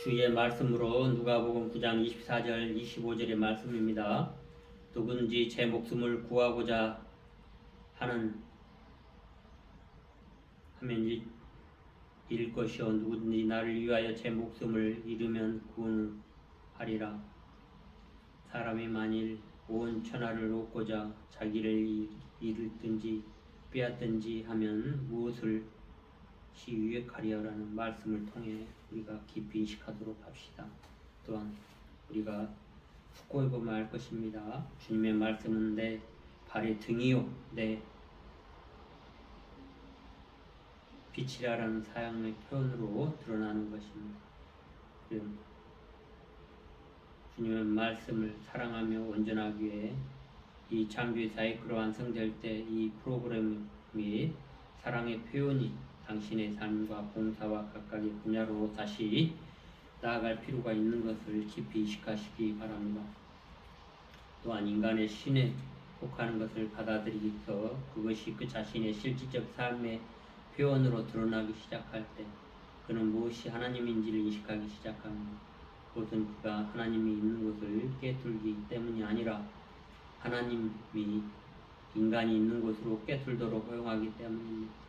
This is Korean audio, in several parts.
주의 말씀으로 누가복음 9장 24절 25절의 말씀입니다. 누군지 제 목숨을 구하고자 하면 잃을 것이요 누군지 나를 위하여 제 목숨을 잃으면 구원하리라. 사람이 만일 온 천하를 얻고자 자기를 잃든지 빼앗든지 하면 무엇을 유익하리라는 말씀을 통해 우리가 깊이 인식하도록 합시다. 또한 우리가 숙고해 보면 알 것입니다. 주님의 말씀은 내 발의 등이요 내 빛이라는 사용의 표현으로 드러나는 것입니다. 주님의 말씀을 사랑하며 온전하기 위해 이 창조의 사이클로 완성될 때 이 프로그램이 사랑의 표현이 당신의 삶과 봉사와 각각의 분야로 다시 나아갈 필요가 있는 것을 깊이 인식하시기 바랍니다. 또한 인간의 신에 속하는 것을 받아들이기서 그것이 그 자신의 실질적 삶의 표현으로 드러나기 시작할 때 그는 무엇이 하나님인지를 인식하기 시작합니다. 그것은 그가 하나님이 있는 것을 깨뚫기 때문이 아니라 하나님이 인간이 있는 곳으로 깨뚫도록 허용하기 때문입니다.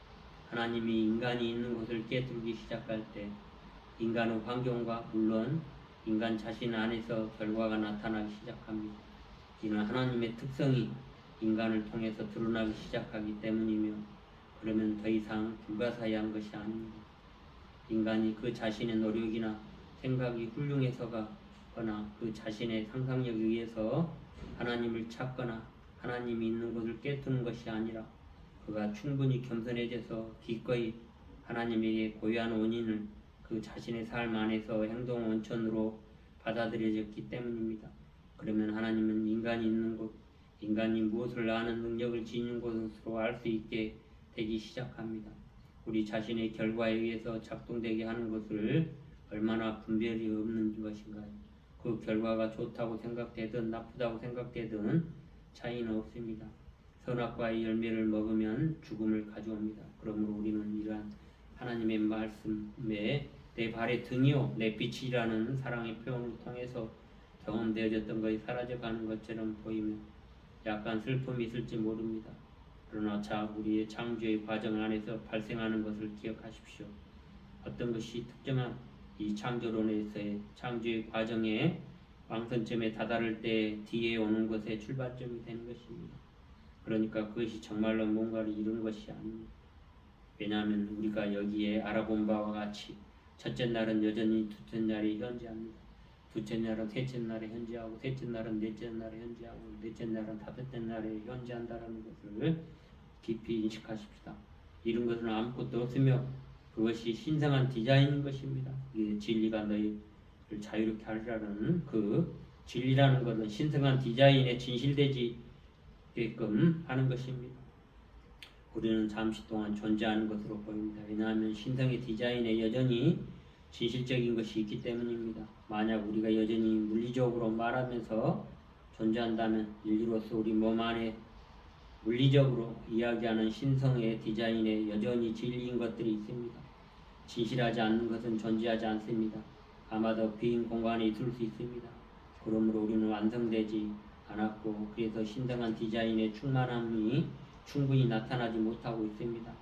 하나님이 인간이 있는 곳을 깨뚫기 시작할 때 인간의 환경과 물론 인간 자신 안에서 결과가 나타나기 시작합니다. 이는 하나님의 특성이 인간을 통해서 드러나기 시작하기 때문이며 그러면 더 이상 불가사의한 것이 아닙니다. 인간이 그 자신의 노력이나 생각이 훌륭해서거나 그 자신의 상상력에 의해서 하나님을 찾거나 하나님이 있는 곳을 깨뜨는 것이 아니라 그가 충분히 겸손해져서 기꺼이 하나님에게 고유한 원인을 그 자신의 삶 안에서 행동 원천으로 받아들여졌기 때문입니다. 그러면 하나님은 인간이 있는 곳, 인간이 무엇을 아는 능력을 지닌 곳으로 알 수 있게 되기 시작합니다. 우리 자신의 결과에 의해서 작동되게 하는 것을 얼마나 분별이 없는 것인가요? 그 결과가 좋다고 생각되든 나쁘다고 생각되든 차이는 없습니다. 선악과의 열매를 먹으면 죽음을 가져옵니다. 그러므로 우리는 이러한 하나님의 말씀에 내 발의 등이요 내 빛이라는 사랑의 표현을 통해서 경험되어졌던 것이 사라져가는 것처럼 보이면 약간 슬픔이 있을지 모릅니다. 그러나 우리의 창조의 과정 안에서 발생하는 것을 기억하십시오. 어떤 것이 특정한 이 창조론에서의 창조의 과정에 왕성점에 다다를 때 뒤에 오는 것의 출발점이 되는 것입니다. 그러니까 그것이 정말로 뭔가를 이룬 것이 아닙니다. 왜냐하면 우리가 여기에 알아본 바와 같이 첫째 날은 여전히 둘째 날에 현재합니다. 둘째 날은 셋째 날에 현재하고 셋째 날은 넷째 날에 현재하고 넷째 날은 다섯째 날에 현재한다는 것을 깊이 인식하십시다. 이런 것은 아무것도 없으며 그것이 신성한 디자인인 것입니다. 진리가 너희를 자유롭게 하리라는 그 진리라는 것은 신성한 디자인에 진실되지 게끔 하는 것입니다. 우리는 잠시 동안 존재하는 것으로 보입니다. 왜냐하면 신성의 디자인에 여전히 진실적인 것이 있기 때문입니다. 만약 우리가 여전히 물리적으로 말하면서 존재한다면 인류로서 우리 몸 안에 물리적으로 이야기하는 신성의 디자인에 여전히 진리인 것들이 있습니다. 진실하지 않는 것은 존재하지 않습니다. 아마도 빈 공간에 있을 수 있습니다. 그러므로 우리는 완성되지 않았고 그래서 신성한 디자인의 충만함이 충분히 나타나지 못하고 있습니다.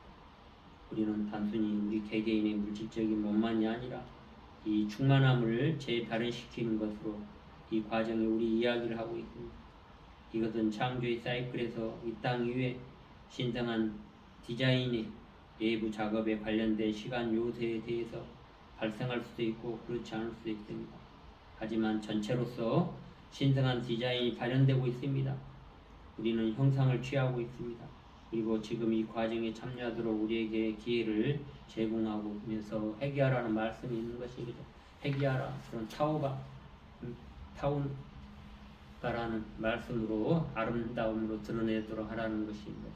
우리는 단순히 우리 개개인의 물질적인 몸만이 아니라 이 충만함을 재발현시키는 것으로 이 과정에 우리 이야기를 하고 있습니다. 이것은 창조의 사이클에서 이 땅 위에 신성한 디자인의 외부 작업에 관련된 시간 요소에 대해서 발생할 수도 있고 그렇지 않을 수도 있습니다. 하지만 전체로서 신성한 디자인이 발현되고 있습니다. 우리는 형상을 취하고 있습니다. 그리고 지금 이 과정에 참여하도록 우리에게 기회를 제공하면서 회개하라는 말씀이 있는 것이죠. 회개하라. 그런 타운가라는 말씀으로 아름다움으로 드러내도록 하라는 것입니다.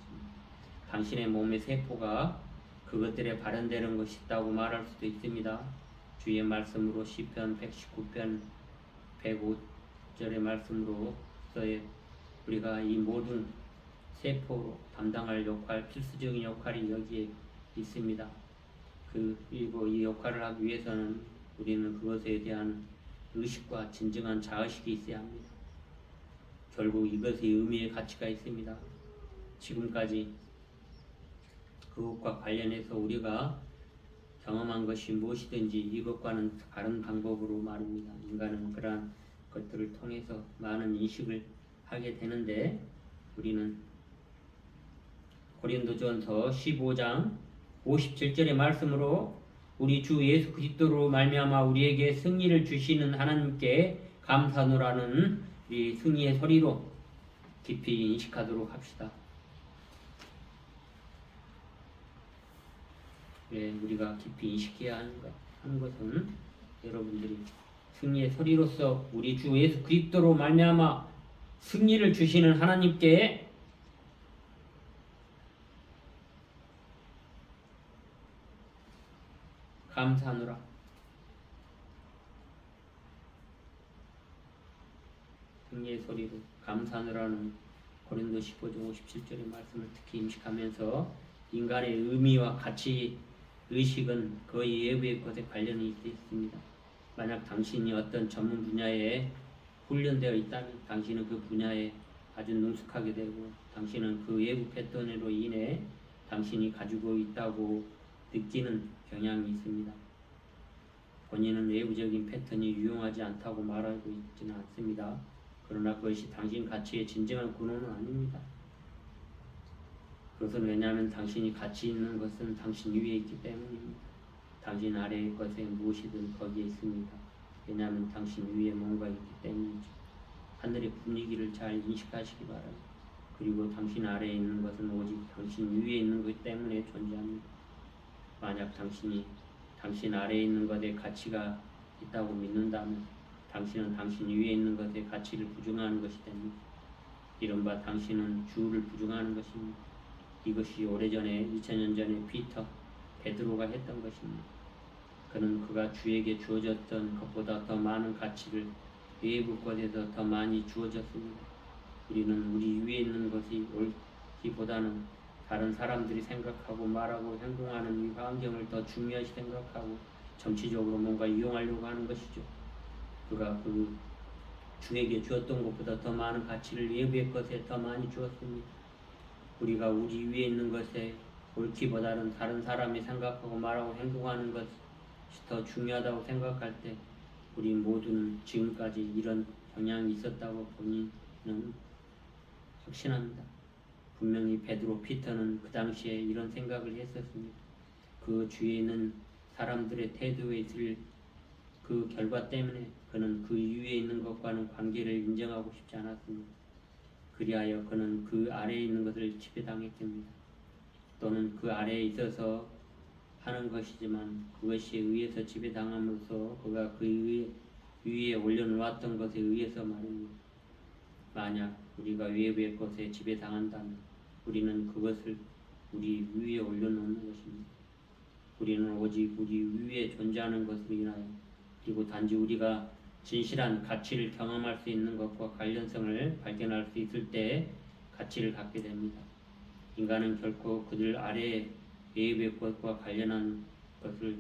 당신의 몸의 세포가 그것들에 발현되는 것이 있다고 말할 수도 있습니다. 주의 말씀으로 시편 119편 105절의 말씀으로서의 우리가 이 모든 세포로 담당할 역할, 필수적인 역할이 여기에 있습니다. 그리고 이 역할을 하기 위해서는 우리는 그것에 대한 의식과 진정한 자의식이 있어야 합니다. 결국 이것의 의미의 가치가 있습니다. 지금까지 그것과 관련해서 우리가 경험한 것이 무엇이든지 이것과는 다른 방법으로 말입니다. 인간은 그러한 것들을 통해서 많은 인식을 하게 되는데, 우리는 고린도전서 15장 57절의 말씀으로 우리 주 예수 그리스도로 말미암아 우리에게 승리를 주시는 하나님께 감사노라는 이 승리의 소리로 깊이 인식하도록 합시다. 우리가 깊이 인식해야 하는 것은 여러분들이 승리의 소리로서 우리 주 예수 그리스도로 말미암아 승리를 주시는 하나님께 감사하노라. 승리의 소리로 감사하노라는 고린도 15장 57절의 말씀을 특히 인식하면서 인간의 의미와 가치 의식은 거의 외부의 것에 관련이 있습니다. 만약 당신이 어떤 전문 분야에 훈련되어 있다면 당신은 그 분야에 아주 능숙하게 되고, 당신은 그 외부 패턴으로 인해 당신이 가지고 있다고 느끼는 경향이 있습니다. 본인은 외부적인 패턴이 유용하지 않다고 말하고 있지는 않습니다. 그러나 그것이 당신 가치의 진정한 근원은 아닙니다. 그것은 왜냐하면 당신이 가치 있는 것은 당신 위에 있기 때문입니다. 당신 아래의 것에 무엇이든 거기에 있습니다. 왜냐하면 당신 위에 뭔가 있기 때문이죠. 하늘의 분위기를 잘 인식하시기 바랍니다. 그리고 당신 아래에 있는 것은 오직 당신 위에 있는 것 때문에 존재합니다. 만약 당신이 당신 아래에 있는 것에 가치가 있다고 믿는다면 당신은 당신 위에 있는 것의 가치를 부정하는 것이 됩니다. 이른바 당신은 주를 부정하는 것입니다. 이것이 오래전에 2000년 전에 베드로가 했던 것입니다. 그는 그가 주에게 주어졌던 것보다 더 많은 가치를 외부 것에서 더 많이 주어졌습니다. 우리는 우리 위에 있는 것이 옳기보다는 다른 사람들이 생각하고 말하고 행동하는 이 환경을 더 중요시 생각하고 정치적으로 뭔가 이용하려고 하는 것이죠. 그가 그 주에게 주었던 것보다 더 많은 가치를 외부의 것에 더 많이 주었습니다. 우리가 우리 위에 있는 것에 옳기보다는 다른 사람이 생각하고 말하고 행동하는 것이 더 중요하다고 생각할 때 우리 모두는 지금까지 이런 경향이 있었다고 본인은 확신합니다. 분명히 피터는 그 당시에 이런 생각을 했었습니다. 그 주위에 있는 사람들의 태도에 있을 그 결과 때문에 그는 그 위에 있는 것과는 관계를 인정하고 싶지 않았습니다. 그리하여 그는 그 아래에 있는 것을 지배당했습니다. 또는 그 아래에 있어서 하는 것이지만 그것에 의해서 지배당함으로써 그가 그 위에 올려놓았던 것에 의해서 말입니다. 만약 우리가 외부의 것에 지배당한다면 우리는 그것을 우리 위에 올려놓는 것입니다. 우리는 오직 우리 위에 존재하는 것으로 인하여 그리고 단지 우리가 진실한 가치를 경험할 수 있는 것과 관련성을 발견할 수 있을 때 가치를 갖게 됩니다. 인간은 결코 그들 아래에 외부의 것과 관련한 것을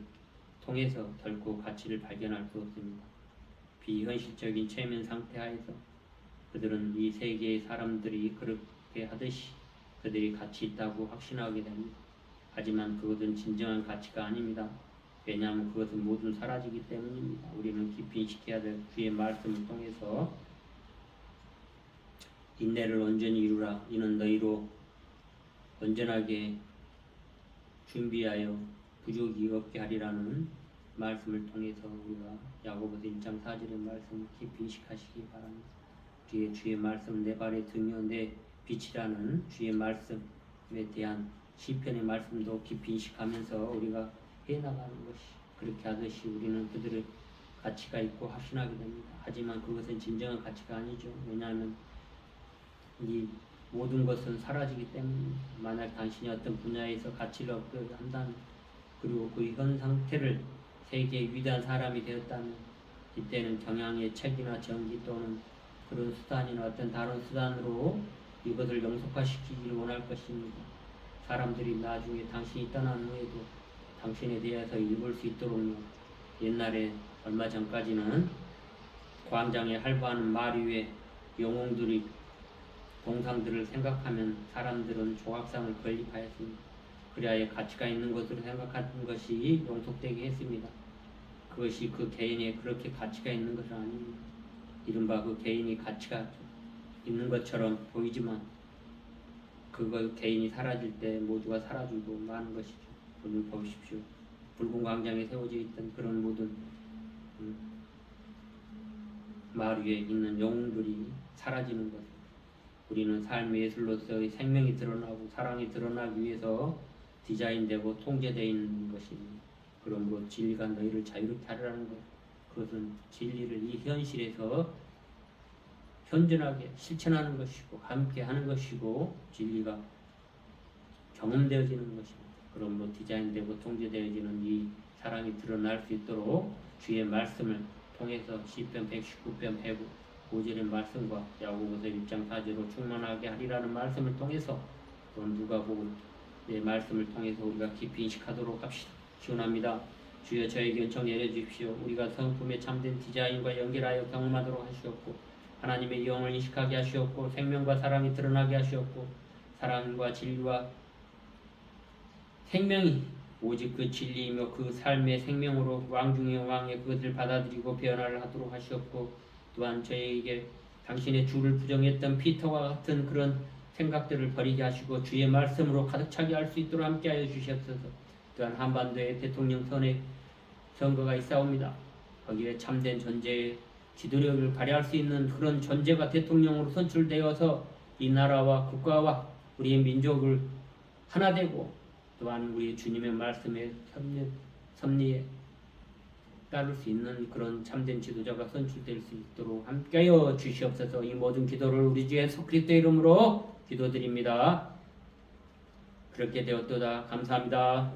통해서 결코 가치를 발견할 수 없습니다. 비현실적인 체면 상태 하에서 그들은 이 세계의 사람들이 그렇게 하듯이 그들이 가치 있다고 확신하게 됩니다. 하지만 그것은 진정한 가치가 아닙니다. 왜냐하면 그것은 모두 사라지기 때문입니다. 우리는 깊이 인식해야 될 주의 말씀을 통해서 인내를 온전히 이루라. 이는 너희로 온전하게 준비하여 부족이 없게 하리라는 말씀을 통해서 우리가 야고보서 1장 4절의 말씀을 깊이 인식하시기 바랍니다. 우리의 주의 말씀 내 발의 등이요 내 빛이라는 주의 말씀에 대한 시편의 말씀도 깊이 인식하면서 우리가 해나가는 것이, 그렇게 하듯이 우리는 그들의 가치가 있고 확신하게 됩니다. 하지만 그것은 진정한 가치가 아니죠. 왜냐하면 이 모든 것은 사라지기 때문입니다. 만약 당신이 어떤 분야에서 가치를 얻게 한다면, 그리고 그 현 상태를 세계의 위대한 사람이 되었다면 이때는 경향의 책이나 전기 또는 그런 수단이나 어떤 다른 수단으로 이것을 영속화시키기를 원할 것입니다. 사람들이 나중에 당신이 떠난 후에도 당신에 대해서 읽을 수 있도록요, 옛날에 얼마 전까지는 광장에 할부하는 말 위에 영웅들이 동상들을 생각하면 사람들은 조각상을 건립하였습니다. 그리하여 가치가 있는 것으로 생각하는 것이 용속되게 했습니다. 그것이 그 개인에 그렇게 가치가 있는 것은 아닙니다. 이른바 그 개인이 가치가 있는 것처럼 보이지만 그거 개인이 사라질 때 모두가 사라지고 마는 것이죠. 오늘 보십시오. 붉은 광장에 세워져 있던 그런 모든 말 위에 있는 영웅들이 사라지는 것. 우리는 삶의 예술로서의 생명이 드러나고 사랑이 드러나기 위해서 디자인되고 통제되어 있는 것입니다. 그러므로 진리가 너희를 자유롭게 하리라는 것. 그것은 진리를 이 현실에서 현존하게 실천하는 것이고 함께 하는 것이고 진리가 경험되어지는 것입니다. 그러므로 디자인되고 통제되어지는 이 사랑이 드러날 수 있도록 주의 말씀을 통해서 시편 119편 105절의 말씀과 야고보서 1장 4절로 충만하게 하리라는 말씀을 통해서 또 누가복음의 말씀을 통해서 우리가 깊이 인식하도록 합시다. 기원합니다. 주여 저에게 은총 내려주십시오. 우리가 성품의 참된 디자인과 연결하여 경험하도록 하시옵고 하나님의 영을 인식하게 하시옵고 생명과 사랑이 드러나게 하시옵고 사랑과 진리와 생명이 오직 그 진리이며 그 삶의 생명으로 왕 중의 왕의 그것을 받아들이고 변화를 하도록 하시옵고 또한 저에게 당신의 주를 부정했던 피터와 같은 그런 생각들을 버리게 하시고 주의 말씀으로 가득 차게 할 수 있도록 함께하여 주시옵소서. 또한 한반도에 대통령 선거가 있사옵니다. 거기에 참된 존재의 지도력을 발휘할 수 있는 그런 존재가 대통령으로 선출되어서 이 나라와 국가와 우리의 민족을 하나 되고 또한 우리 주님의 말씀에 섭리에 따를 수 있는 그런 참된 지도자가 선출될 수 있도록 함께하여 주시옵소서. 이 모든 기도를 우리 주 예수 그리스도의 이름으로 기도드립니다. 그렇게 되었도다. 감사합니다.